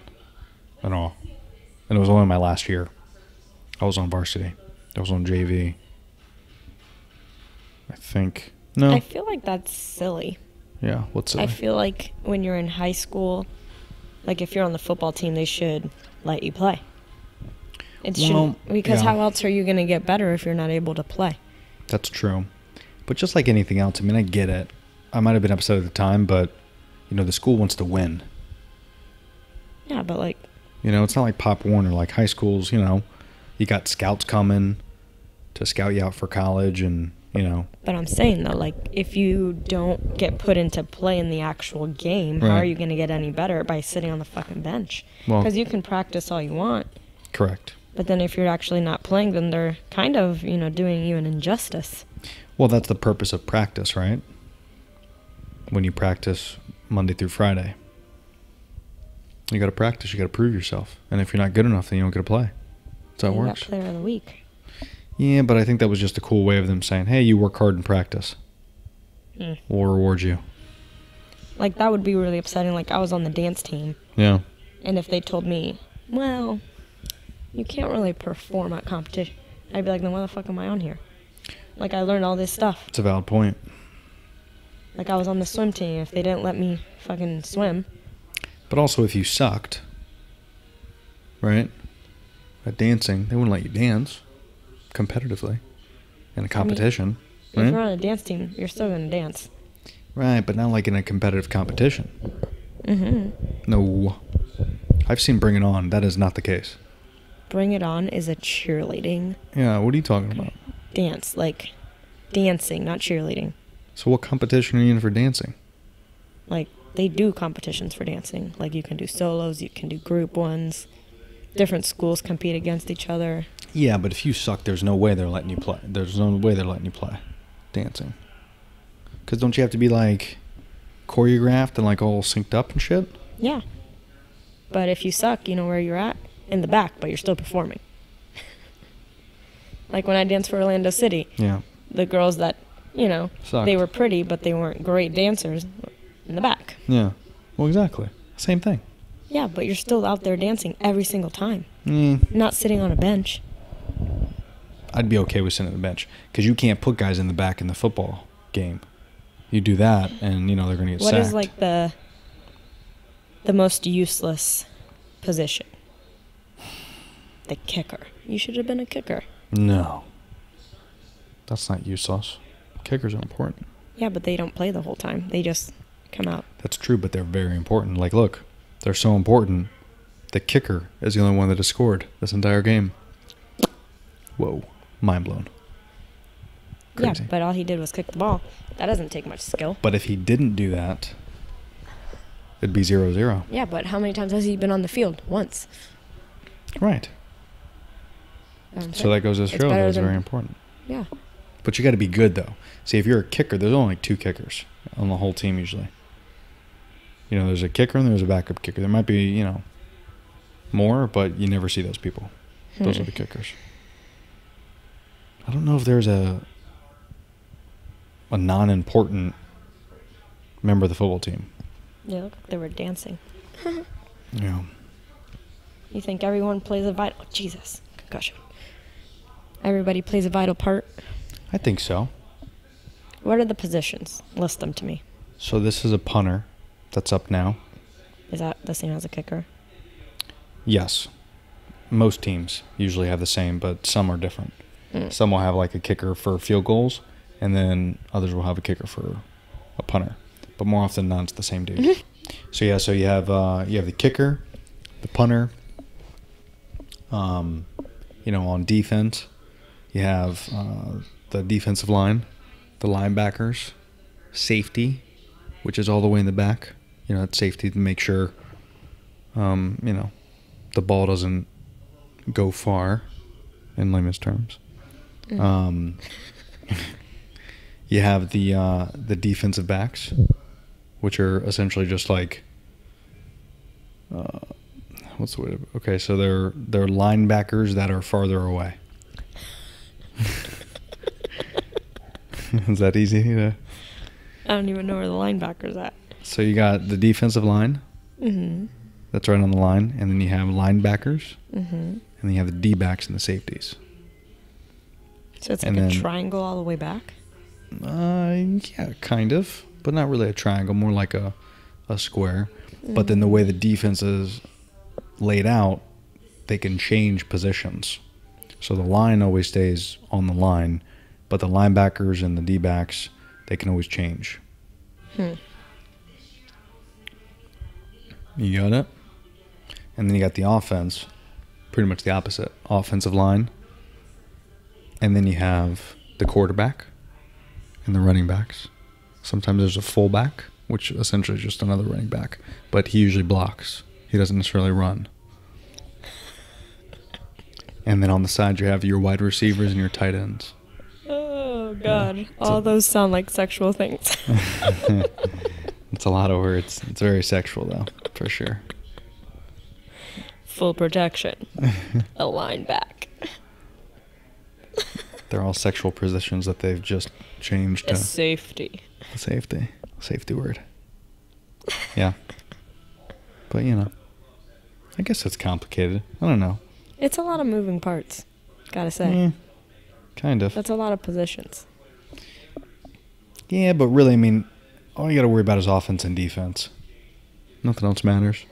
at all. And it was only my last year. I was on varsity. I was on JV. I think. No. I feel like that's silly. Yeah, what's I it? feel like when you're in high school, like if you're on the football team, they should let you play. It Well, shouldn't, because yeah. how else are you going to get better if you're not able to play? That's true. But just like anything else, I mean, I get it. I might have been upset at the time, but, the school wants to win. Yeah, but like, It's not like Pop Warner, like high schools, you got scouts coming to scout you out for college and, but I'm saying though, like if you don't get put into play in the actual game, how Right. are you going to get any better by sitting on the fucking bench? Well- Because you can practice all you want, correct. but then if you're actually not playing, then they're kind of, doing you an injustice. Well, that's the purpose of practice, right? When you practice Monday through Friday. You got to practice. You got to prove yourself. And if you're not good enough, then you don't get to play. That's how it You got works. player of the week. Yeah, but I think that was just a cool way of them saying, hey, you work hard in practice. Hmm. We'll reward you. Like that would be really upsetting. Like I was on the dance team, Yeah. and if they told me, well, you can't really perform at competition, I'd be like, then why the fuck am I on here? Like I learned all this stuff. It's a valid point. Like I was on the swim team. If they didn't let me fucking swim, But also, if you sucked, right, at dancing, they wouldn't let you dance competitively in a competition, if you're right? on a dance team, you're still gonna dance. Right, but not like in a competitive competition. Mm-hmm. No. I've seen Bring It On. That is not the case. Bring It On is a cheerleading Yeah, what are you talking about? dance, like dancing, not cheerleading. So what competition are you in for dancing? Like they do competitions for dancing. Like you can do solos, you can do group ones. Different schools compete against each other. Yeah, but if you suck, there's no way they're letting you play. There's no way they're letting you play dancing. Because don't you have to be, like, choreographed and, like, all synced up and shit? Yeah. But if you suck, you know where you're at? In the back, but you're still performing. Like when I danced for Orlando City, Yeah. the girls that, Sucked. they were pretty, but they weren't great dancers in the back. Yeah. Well, exactly. Same thing. Yeah, but you're still out there dancing every single time. Mm, Not sitting on a bench. I'd be okay with sitting on the bench. Because you can't put guys in the back in the football game. You do that, and, they're going to get What sacked. is like the most useless position? The kicker. You should have been a kicker. No. That's not useless. Kickers are important. Yeah, but they don't play the whole time. They just come out. That's true, but they're very important. Like, look, they're so important. The kicker is the only one that has scored this entire game. Whoa. Mind blown. crazy. Yeah, but all he did was kick the ball. That doesn't take much skill. But if he didn't do that, it'd be 0-0. Yeah, but how many times has he been on the field? Once. Right. So that goes to show that it's very important. Yeah. But you got to be good, though. See, if you're a kicker, there's only 2 kickers on the whole team usually. You know, there's a kicker and there's a backup kicker. There might be, you know, more, but you never see those people. Those are the kickers. I don't know if there's a non-important member of the football team. They look like they were dancing. Yeah. You think everyone plays a vital... Jesus. Concussion. Everybody plays a vital part? I think so. What are the positions? List them to me. So this is a punter that's up now. Is that the same as a kicker? Yes. Most teams usually have the same, but some are different. Some will have like a kicker for field goals, and then others will have a kicker for a punter. But more often than not, it's the same dude. So yeah, so you have the kicker, the punter. You know, on defense, you have the defensive line, the linebackers, safety, which is all the way in the back. You know, it's safety to make sure, you know, the ball doesn't go far, in layman's terms. You have the defensive backs, which are essentially just like what's the way to, okay, so they're linebackers that are farther away. Is that easy to? I don't even know where the linebacker's at. So you got the defensive line. Mm-hmm. That's right on the line, and then you have linebackers, Mm-hmm. and then you have the D-backs and the safeties. So it's And like a then- triangle all the way back? Yeah, kind of, but not really a triangle, more like a square. But then the way the defense is laid out, they can change positions. So the line always stays on the line, but the linebackers and the D-backs, they can always change. You got it? And then you got the offense, pretty much the opposite. Offensive line. And then you have the quarterback and the running backs. Sometimes there's a fullback, which essentially is just another running back. But he usually blocks. He doesn't necessarily run. And then on the side you have your wide receivers and your tight ends. Oh, God. All those sound like sexual things. It's a lot of words. It's very sexual, though, for sure. Full protection. A line back. They're all sexual positions that they've just changed A to safety. safety. Safety word. Yeah. But, you know, I guess it's complicated. I don't know. It's a lot of moving parts, gotta say. Kind of. That's a lot of positions. Yeah, but really, I mean, all you got to worry about is offense and defense. Nothing else matters.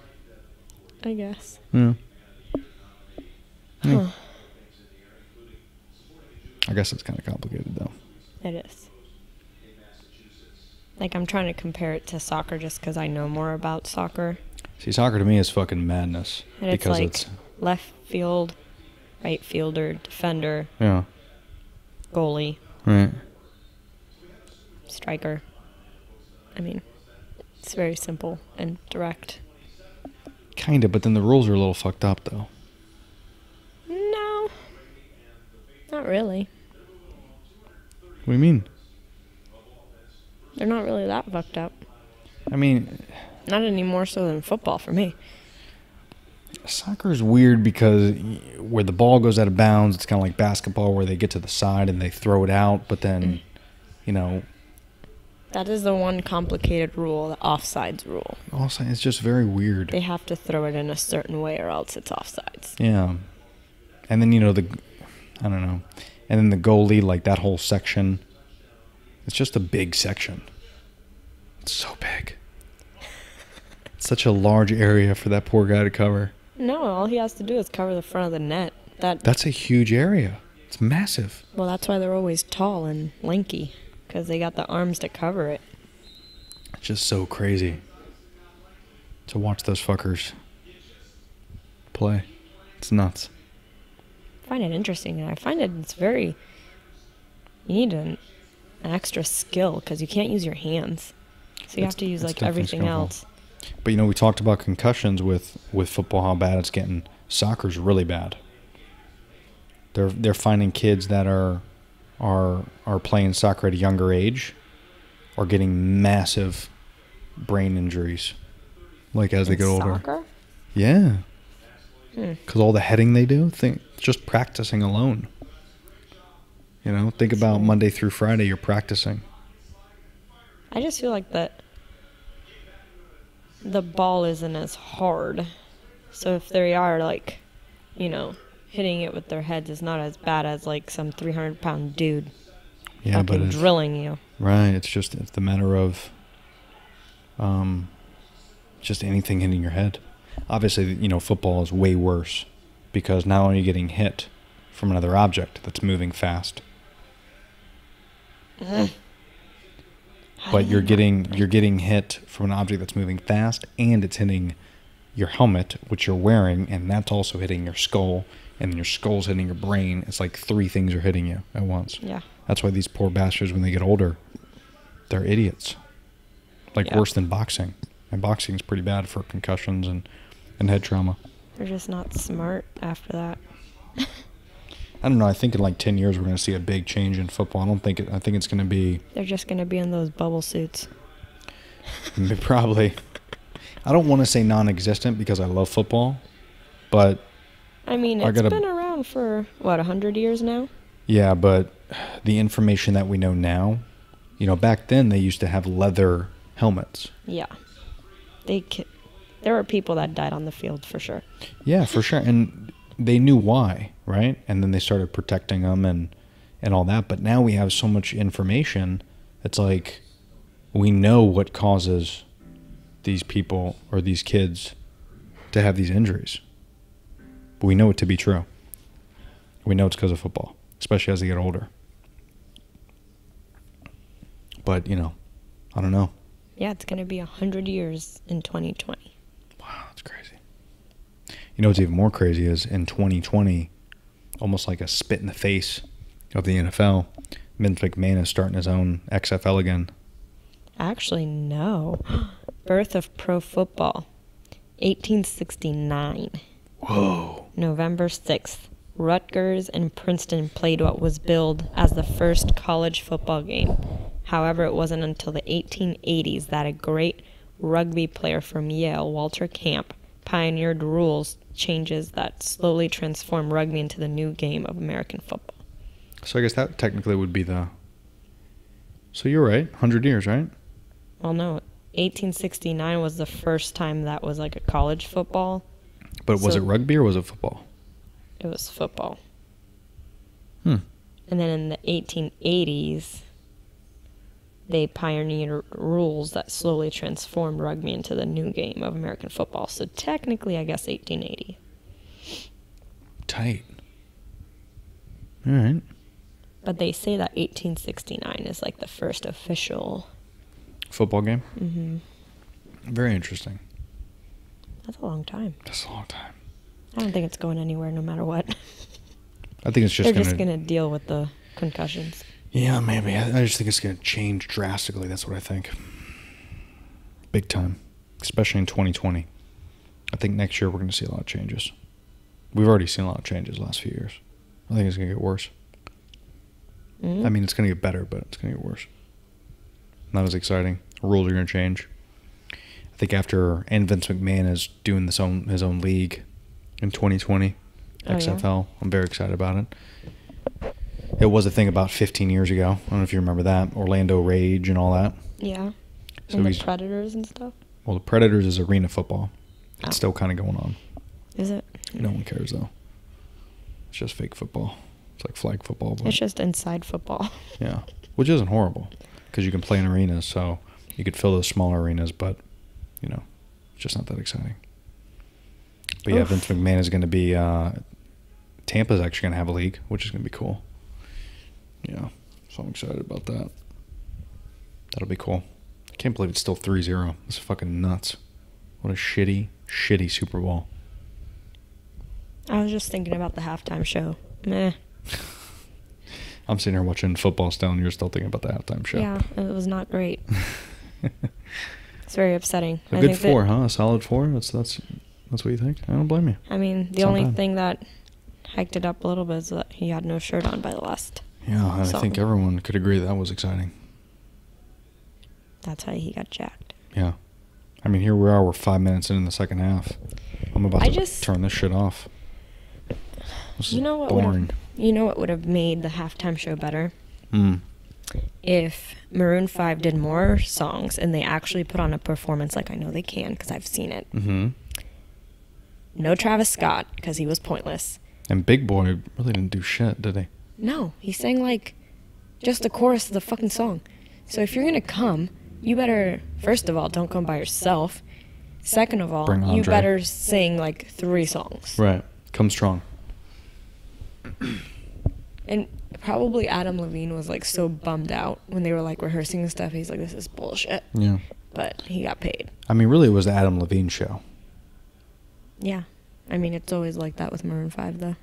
I guess. Yeah. Huh. I guess it's kind of complicated, though. It is. Like, I'm trying to compare it to soccer just because I know more about soccer. See, soccer to me is fucking madness. And it's because like left field, right fielder, defender, yeah, goalie, right. striker. I mean, it's very simple and direct. Kind of, but then the rules are a little fucked up, though. No. Not really. What do you mean? They're not really that fucked up. I mean, Not any more so than football for me. soccer is weird because where the ball goes out of bounds, it's kind of like basketball where they get to the side and they throw it out, but then, you know, That is the one complicated rule, the offsides rule. also it's just very weird. They have to throw it in a certain way or else it's offsides. Yeah. And then, you know, I don't know. And then the goalie, like that whole section, it's just a big section. It's so big. It's such a large area for that poor guy to cover. No, all he has to do is cover the front of the net. That's a huge area. It's massive. Well, that's why they're always tall and lanky, because they got the arms to cover it. It's just so crazy to watch those fuckers play. It's nuts. I find it interesting, and I find it's very you need an extra skill because you can't use your hands. So you have to use it's like definitely everything skillful. else. But we talked about concussions with football, how bad it's getting. Soccer's really bad. They're finding kids that are playing soccer at a younger age are getting massive brain injuries, like as they get older. Soccer? Yeah, because all the heading they do, just practicing alone. Think about Monday through Friday you're practicing. I just feel like that the ball isn't as hard. So if they are like, hitting it with their heads is not as bad as like some 300-pound dude fucking drilling you. Right, it's the matter of just anything hitting your head. Obviously, football is way worse because not only are you getting hit from another object that's moving fast, but you're getting hit from an object that's moving fast, and it's hitting your helmet, which you're wearing, and that's also hitting your skull, and then your skull's hitting your brain. It's like 3 things are hitting you at once. Yeah. That's why these poor bastards, when they get older, they're idiots. Worse than boxing. And boxing's pretty bad for concussions and head trauma. They're just not smart after that. I don't know. I think in like 10 years we're going to see a big change in football. I think it's going to be... They're just going to be in those bubble suits. Probably. I don't want to say non-existent because I love football, but... I mean, it's been around for, 100 years now? Yeah, but the information that we know now, back then they used to have leather helmets. Yeah. There were people that died on the field for sure. Yeah, for sure. And they knew why, right? And then they started protecting them and all that. But now we have so much information. It's like we know what causes these people or these kids to have these injuries. But we know it to be true. We know it's because of football, especially as they get older. But, I don't know. Yeah, it's going to be 100 years in 2020. Wow, that's crazy. What's even more crazy is in 2020, almost like a spit in the face of the NFL, Vince McMahon is starting his own XFL again. Actually, no. Birth of pro football, 1869. Whoa. November 6th. Rutgers and Princeton played what was billed as the first college football game. However, it wasn't until the 1880s that a great rugby player from Yale, Walter Camp, pioneered rules changes that slowly transformed rugby into the new game of American football. So I guess that technically would be the... So you're right, 100 years, right? Well, no, 1869 was the first time that was like a college football. But was it rugby or was it football? It was football. And then in the 1880s, they pioneered rules that slowly transformed rugby into the new game of American football. So technically, I guess 1880. Tight. All right. But they say that 1869 is like the first official football game? Mm-hmm. Very interesting. That's a long time. That's a long time. I don't think it's going anywhere no matter what. I think it's just They're just going to deal with the concussions. Yeah, maybe. I just think it's going to change drastically. That's what I think. Big time. Especially in 2020. I think next year we're going to see a lot of changes. We've already seen a lot of changes the last few years. I think it's going to get worse. I mean, it's going to get better, but it's going to get worse. Not as exciting. Rules are going to change. I think and Vince McMahon is doing his own league in 2020, XFL. Yeah. I'm very excited about it. It was a thing about 15 years ago. I don't know if you remember that. Orlando Rage and all that. Yeah. So and the Predators and stuff? Well, the Predators is arena football. It's still kind of going on. Is it? No one cares, though. It's just fake football. It's like flag football. But it's just inside football. Yeah. Which isn't horrible because you can play in arenas, so you could fill those smaller arenas, but, it's just not that exciting. But yeah, Vince McMahon is going to be Tampa's actually going to have a league, which is going to be cool. Yeah, so I'm excited about that. That'll be cool. I can't believe it's still 3-0. It's fucking nuts. What a shitty Super Bowl. I was just thinking about the halftime show. Meh. I'm sitting here watching football still, and you're still thinking about the halftime show. Yeah, it was not great. It's very upsetting. A good 4, huh? A solid 4? That's what you think? I don't blame you. I mean, the only thing that hiked it up a little bit is that he had no shirt on by the last. Yeah, I song. think everyone could agree that was exciting. That's how he got jacked. Yeah. I mean, here we are. We're 5 minutes in the second half. I'm about to turn this shit off. This is boring. You know what would have made the halftime show better? If Maroon 5 did more songs and they actually put on a performance like I know they can because I've seen it. Mm-hmm. No Travis Scott because he was pointless. And Big Boy really didn't do shit, did he? No, he sang like just the chorus of the fucking song. So if you're going to come, you better, first of all, don't come by yourself. Second of all, you better sing like 3 songs. Right. Come strong. And probably Adam Levine was like so bummed out when they were like rehearsing and stuff. He's like, this is bullshit. Yeah. But he got paid. I mean, really, it was the Adam Levine show. Yeah. I mean, it's always like that with Maroon 5, though.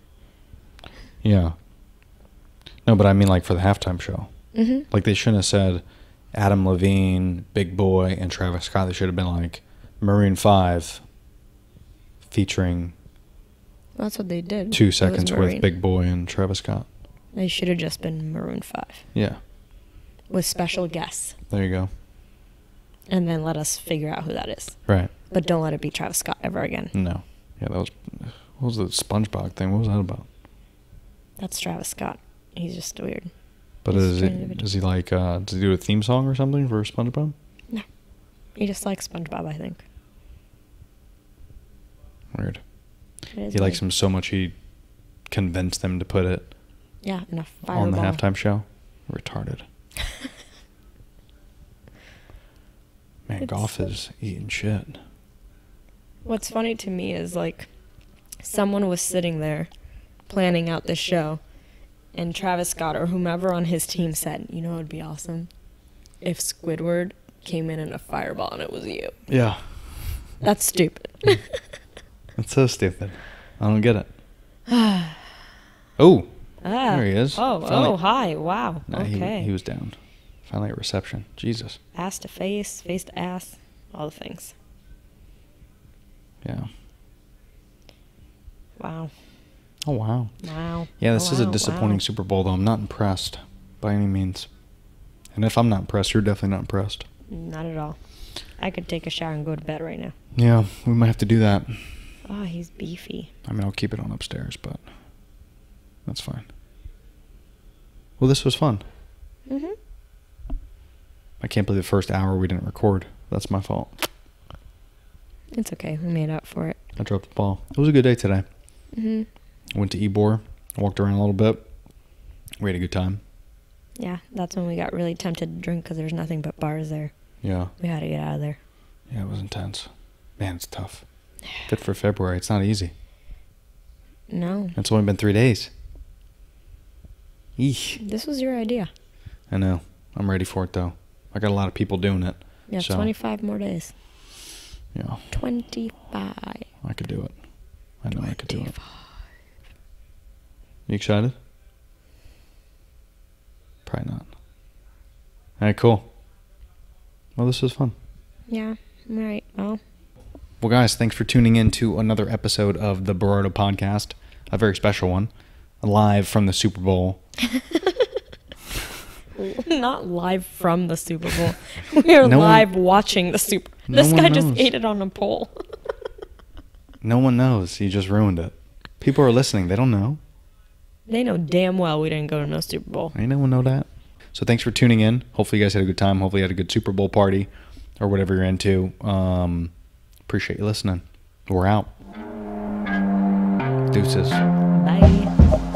Yeah. No, but I mean, like, for the halftime show. Mm-hmm. Like, they shouldn't have said Adam Levine, Big Boy, and Travis Scott. They should have been like Maroon 5 featuring... Well, that's what they did. 2 seconds with Big Boy and Travis Scott. They should have just been Maroon 5. Yeah. With special guests. There you go. And then let us figure out who that is. Right. But don't let it be Travis Scott ever again. No. Yeah, that was... What was the SpongeBob thing? What was that about? That's Travis Scott. He's just weird. But does he like... does he do a theme song or something for SpongeBob? No. He just likes SpongeBob, I think. Weird. He likes him so much he convinced them to put it in a fireball. On the halftime show. Retarded. Man, Goff is eating shit. What's funny to me is like someone was sitting there planning out the show and Travis Scott or whomever on his team said, you know what would be awesome? If Squidward came in a fireball and it was you. Yeah. That's stupid. That's so stupid. I don't get it. Oh. There he is. Oh, hi. Wow. Nah, okay. He was down. Finally at reception. Jesus. Ass to face to ass, all the things. Yeah. Wow. Oh, wow. Wow. Yeah, this is a disappointing Super Bowl, though. I'm not impressed by any means. And if I'm not impressed, you're definitely not impressed. Not at all. I could take a shower and go to bed right now. Yeah, we might have to do that. Oh, he's beefy. I mean, I'll keep it on upstairs, but that's fine. Well, this was fun. Mm-hmm. I can't believe the first hour we didn't record. That's my fault. It's okay. We made up for it. I dropped the ball. It was a good day today. Mm-hmm. I went to Ybor, walked around a little bit. We had a good time. Yeah, that's when we got really tempted to drink because there's nothing but bars there. Yeah. We had to get out of there. Yeah, it was intense. Man, it's tough. Fit for February. It's not easy. No. It's only been 3 days. Eesh. This was your idea. I know. I'm ready for it, though. I got a lot of people doing it. Yeah, so 25 more days. Yeah. 25. I could do it. I know I could do it. You excited? Probably not. All right, cool. Well, this was fun. Yeah, all right. Well, guys, thanks for tuning in to another episode of the Berardo Podcast, a very special one, live from the Super Bowl. Not live from the Super Bowl. We are live watching the Super Bowl. This guy just ate it on a pole. No one knows. You just ruined it. People are listening. They don't know. They know damn well we didn't go to no Super Bowl. Ain't no one know that. So thanks for tuning in. Hopefully you guys had a good time. Hopefully you had a good Super Bowl party or whatever you're into. Appreciate you listening. We're out. Deuces. Bye.